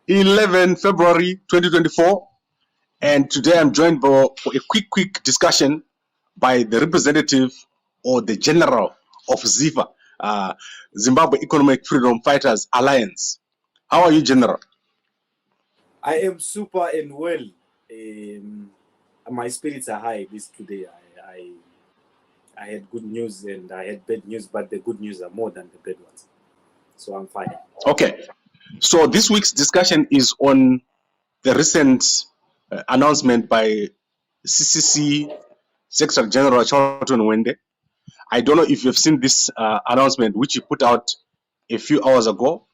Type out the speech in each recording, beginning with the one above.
11 February 2024, and today I'm joined for a quick discussion by the representative or the general of ZEPA, Zimbabwe Economic Freedom Fighters Alliance. How are you, General? I am super and well. My spirits are high today. I had good news and I had bad news, but the good news are more than the bad ones. So I'm fine. Okay. So this week's discussion is on the recent announcement by CCC Secretary General Charlton Wende. I don't know if you've seen this announcement, which he put out a few hours ago.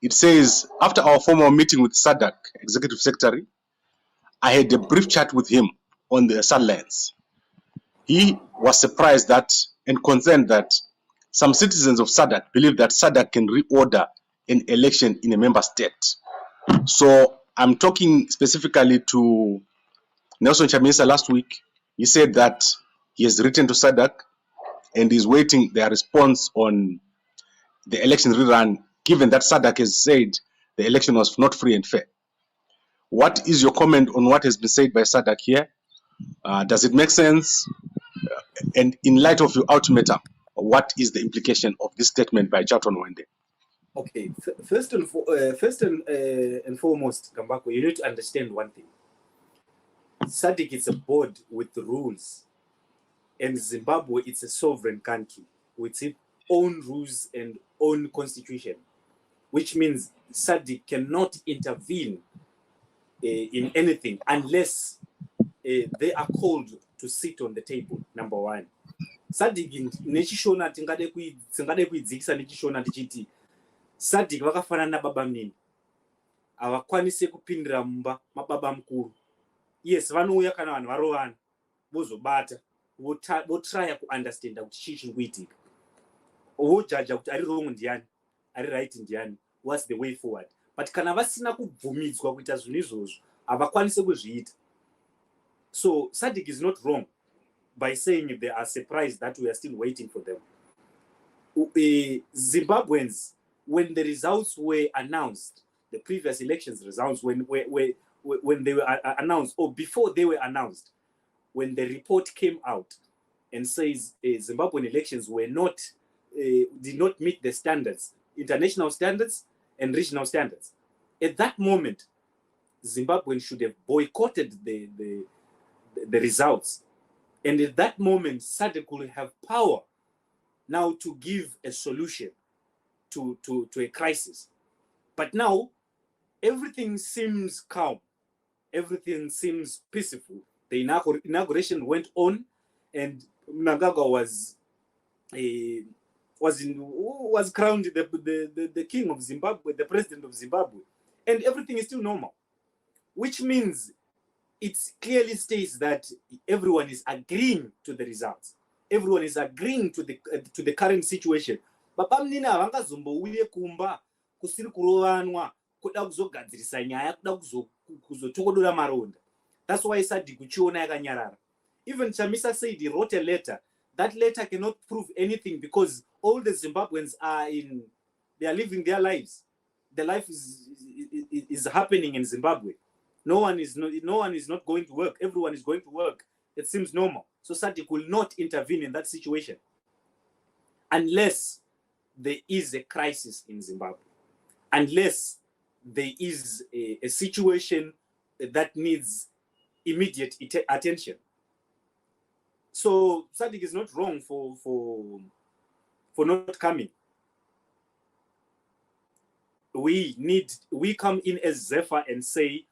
It says, after our formal meeting with Sadc Executive Secretary, I had a brief chat with him on the sidelines. He was surprised that and concerned that some citizens of Sadc believe that Sadc can reorder an election in a member state. So I'm talking specifically to Nelson Chamisa last week. He said that he has written to Sadc and is waiting their response on the election rerun, given that Sadc has said the election was not free and fair. What is your comment on what has been said by Sadc here? Does it make sense? And in light of your ultimatum, what is the implication of this statement by Charlton Wende? Okay, first and foremost, Gambako, you need to understand one thing. Sadc is a board with rules, and Zimbabwe it's a sovereign country with its own rules and own constitution, which means Sadc cannot intervene in anything unless they are called to sit on the table. Number one. Sadc nechishona tingade kuidzikisa nechishona tichiti Sadc vakafanana nababa mnini avakwanise kupindira mumba mababa mukuru. Yes, vanouya kana vanhu varovana vozobata votrya kuunderstanda kuti chii chiri kuitika, vojaja kuti ari wrong ndiani ari right ndiani, what's the way forward. But kana vasina kubvumidzwa kuita zvinhu izvozvo havakwanise kuzviita. So Sadc is not wrong by saying they are surprised that we are still waiting for them. Zimbabweans, when the results were announced, the previous elections results, when they were announced, or before they were announced, when the report came out and says Zimbabwean elections were not, did not meet the standards, international standards and regional standards. At that moment, Zimbabweans should have boycotted the results. And at that moment, Sadc could have power now to give a solution to a crisis. But now, everything seems calm. Everything seems peaceful. The inauguration went on, and Mnangagwa was crowned the king of Zimbabwe, the president of Zimbabwe. And everything is still normal, which means it clearly states that everyone is agreeing to the results. Everyone is agreeing to the current situation. Baba mnini havangazombouye kumba kusiri kurovanwa kuda kuzogadzirisa nyaya kuda kuzotokodora maronda. That's why Sadc kuchiona yakanyarara. Even Chamisa said he wrote a letter. That letter cannot prove anything because all the Zimbabweans they are living their lives. The life is happening in Zimbabwe. No one is not going to work. Everyone is going to work. It seems normal. So Sadc will not intervene in that situation unless there is a crisis in Zimbabwe, unless there is a situation that needs immediate attention. So Sadc is not wrong for not coming. We come in as Zeffa and say,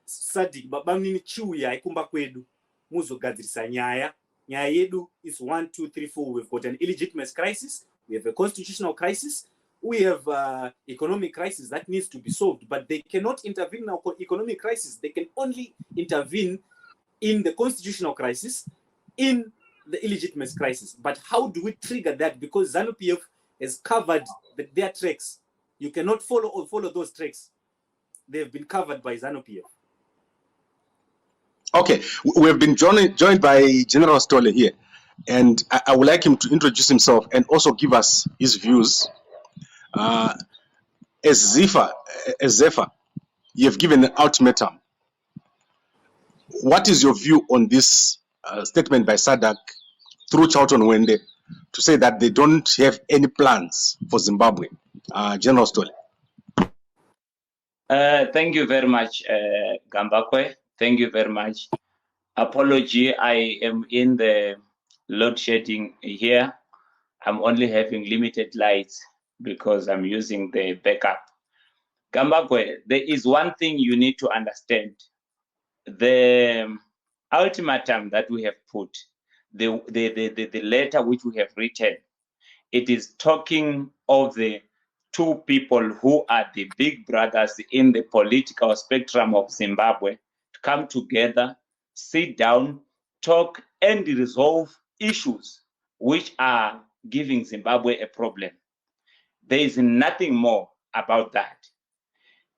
Sadc babamnini chiuya ikumba kwedu muzogadzirisa nyaya yedu is 1 2 3 4. We've got an illegitimate crisis, we have a constitutional crisis, we have economic crisis that needs to be solved, but they cannot intervene in our economic crisis. They can only intervene in the constitutional crisis, in the illegitimate crisis. But how do we trigger that? Because ZANU-PF has covered their tracks. You cannot follow those tracks. They've been covered by ZANU-PF. Okay, we have been joined by General Stolle here, and I would like him to introduce himself and also give us his views. as Zeffa, you have given an ultimatum. What is your view on this statement by Sadc through Charlton Wende to say that they don't have any plans for Zimbabwe? General Story. Thank you very much, Gambakwe. Thank you very much. Apology, I am in the load shedding here. I'm only having limited lights because I'm using the backup. Gambakwe, there is one thing you need to understand. The ultimatum that we have put, the letter which we have written, it is talking of the two people who are the big brothers in the political spectrum of Zimbabwe to come together, sit down, talk, and resolve issues which are giving Zimbabwe a problem. There is nothing more about that.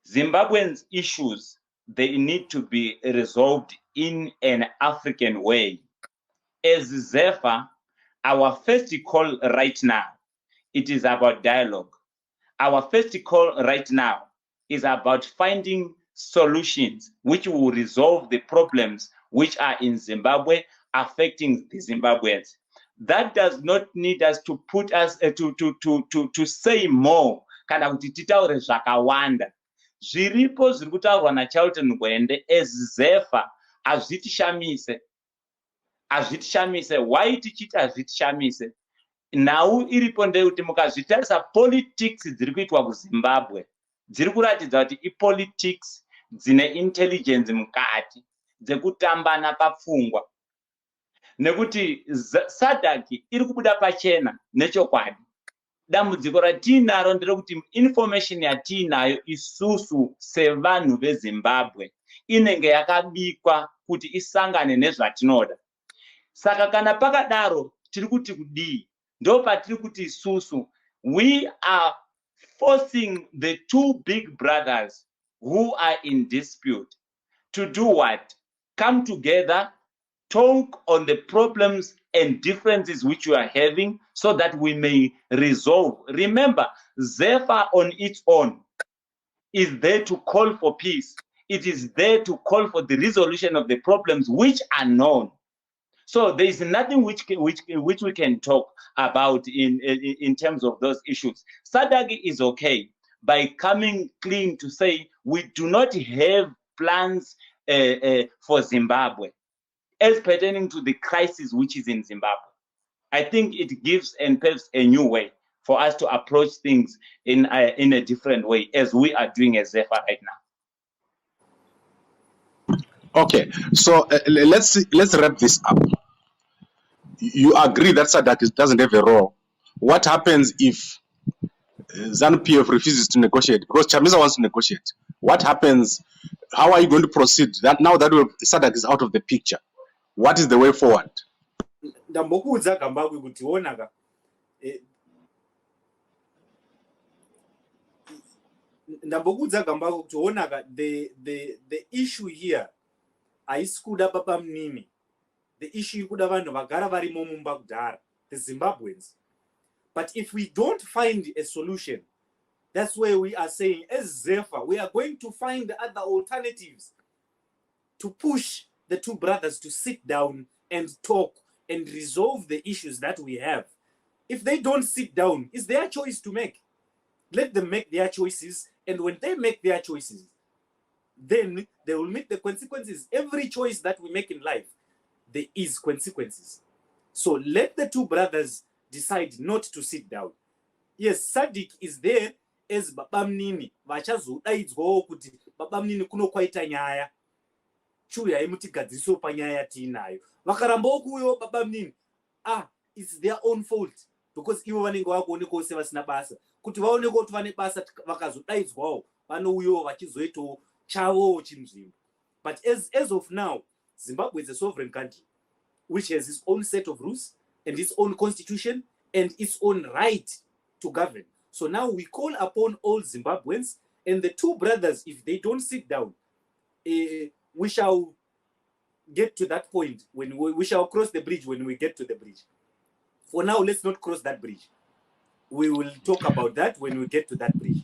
Zimbabweans' issues, they need to be resolved in an African way. As Zeffa, our first call right now, it is about dialogue. Our first call right now is about finding solutions which will resolve the problems which are in Zimbabwe affecting the Zimbabweans. That does not need us to put us to say more kana kuti titaure zvakawanda. Zviripo zviri kutaurwa naCharlton Wende as Zeffa hazvitishamise. Why tichiti hazvitishamise? Nhau iripo ndeyekuti mukazvitarisa politics dziri kuitwa kuZimbabwe dziri kuratidza kuti ipolitics dzine intelligence mukati dzekutambana papfungwa, nekuti Sadc iri kubuda pachena nechokwadi. Dambudziko ratinaro nderekuti information yatinayo isusu sevanhu veZimbabwe inenge yakabikwa kuti isangane nezvatinoda. Saka kana pakadaro tiri kuti kudii? Ndo patiri kuti isusu, we are forcing the two big brothers who are in dispute to do what? Come together, talk on the problems and differences which we are having so that we may resolve. Remember, Zeffa on its own is there to call for peace. It is there to call for the resolution of the problems which are known. So there is nothing which we can talk about in terms of those issues. Sadc is okay by coming clean to say we do not have plans for Zimbabwe as pertaining to the crisis which is in Zimbabwe. I think it gives and paves a new way for us to approach things in a different way, as we are doing as Zeffa right now. Okay, so let's wrap this up. You agree that Sadc doesn't have a role. What happens if ZANU-PF refuses to negotiate? Because Chamisa wants to negotiate. What happens? How are you going to proceed? That now that Sadc is out of the picture, what is the way forward? Ndambokuudza Gambakwe kuti onaka the issue here aisikuda papa mnini. The issue kuda vanhu vagara varimo mumba kudhara, the Zimbabweans. But if we don't find a solution, that's where we are saying as Zeffa, we are going to find other alternatives to push the two brothers to sit down and talk and resolve the issues that we have. If they don't sit down, it's their choice to make. Let them make their choices, and when they make their choices, then they will meet the consequences. Every choice that we make in life, there is consequences. So let the two brothers decide not to sit down. Yes, Sadc is there as babamnini. Vachazodaidzwawo kuti babamnini kunokwaita nyaya. Chuya imutigadziso panyaya tinayo. Vakarambawo kuuyo babamnini. It's their own fault. Because ivo vanenge vakuoneka ose vasina basa. Kuti vaoneka kuti vane basa vakazodaidzwawo vanouyo vachizoitawo chavo chinzvimbo. But as of now, Zimbabwe is a sovereign country which has its own set of rules and its own constitution and its own right to govern. So now we call upon all Zimbabweans and the two brothers, if they don't sit down, we shall get to that point when we shall cross the bridge when we get to the bridge. For now, let's not cross that bridge. We will talk about that when we get to that bridge.